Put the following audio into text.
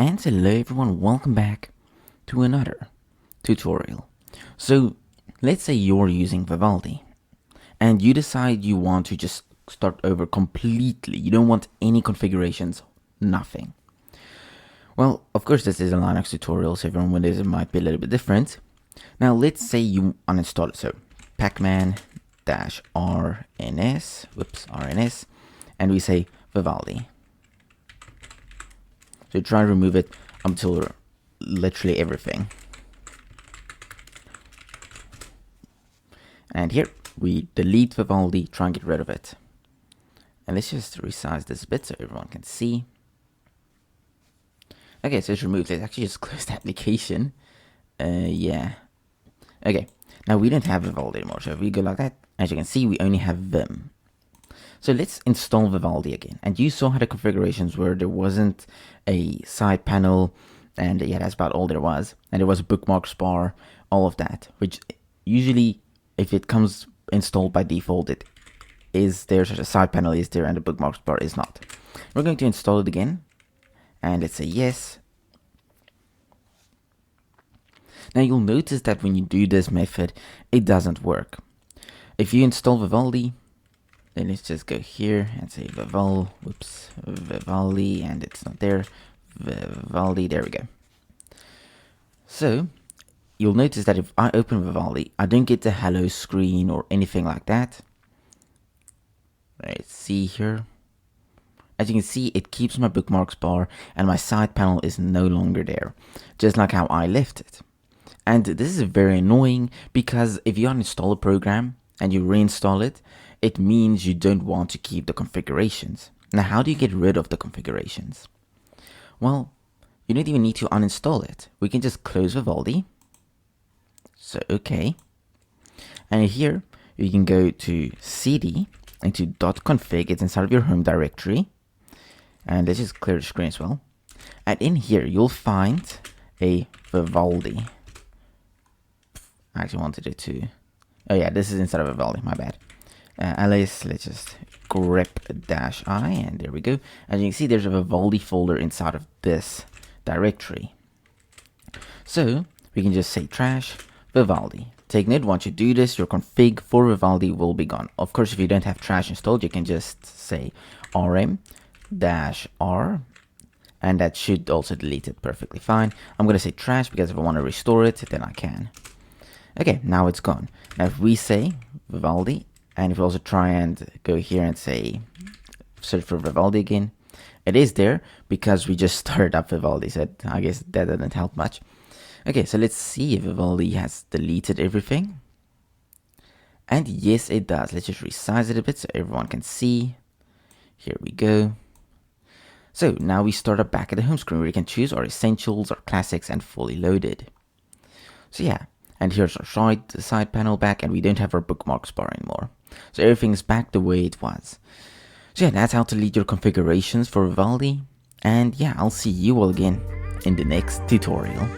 And hello everyone, welcome back to another tutorial. So let's say you're using Vivaldi and you decide you want to just start over completely. You don't want any configurations, nothing. Well, of course this is a Linux tutorial, so everyone Windows it might be a little bit different. Now let's say you uninstall it. So pacman-rns, and we say Vivaldi. So try to remove it until literally everything. And here we delete Vivaldi, try and get rid of it. And let's just resize this a bit so everyone can see. Okay, so it's removed. Let's actually just close the application. Yeah. Okay, now we don't have Vivaldi anymore. So if we go like that, as you can see, we only have Vim. So let's install Vivaldi again. And you saw how the configurations were. There wasn't a side panel, and yeah, that's about all there was. And there was a bookmarks bar, all of that, which usually, if it comes installed by default, it is there, so the side panel is there and the bookmarks bar is not. We're going to install it again, and let's say yes. Now you'll notice that when you do this method, it doesn't work. If you install Vivaldi, then let's just go here and say Vivaldi, and it's not there. Vivaldi, there we go. So you'll notice that if I open Vivaldi, I don't get the hello screen or anything like that. Let's see here. As you can see, it keeps my bookmarks bar and my side panel is no longer there, just like how I left it. And this is very annoying because if you uninstall a program and you reinstall it, it means you don't want to keep the configurations. Now, how do you get rid of the configurations? Well, you don't even need to uninstall it. We can just close Vivaldi. So, okay. And here, you can go to cd into .config. It's inside of your home directory. And let's just clear the screen as well. And in here, you'll find a Vivaldi. I actually wanted it to... Oh yeah, this is inside of Vivaldi, my bad. Alice, let's just grep-i, and there we go. As you can see, there's a Vivaldi folder inside of this directory. So, we can just say trash Vivaldi. Take note, once you do this, your config for Vivaldi will be gone. Of course, if you don't have trash installed, you can just say rm-r, and that should also delete it perfectly fine. I'm going to say trash because if I want to restore it, then I can. Okay, now it's gone. Now if we say Vivaldi, and if we also try and go here and say search for Vivaldi again, it is there because we just started up Vivaldi, so I guess that doesn't help much. Okay, so let's see if Vivaldi has deleted everything. And yes, it does. Let's just resize it a bit so everyone can see. Here we go. So now we start up back at the home screen where we can choose our essentials, our classics, and fully loaded. So yeah. And here's our side panel back, and we don't have our bookmarks bar anymore. So everything's back the way it was. So yeah, that's how to delete your configurations for Vivaldi. And yeah, I'll see you all again in the next tutorial.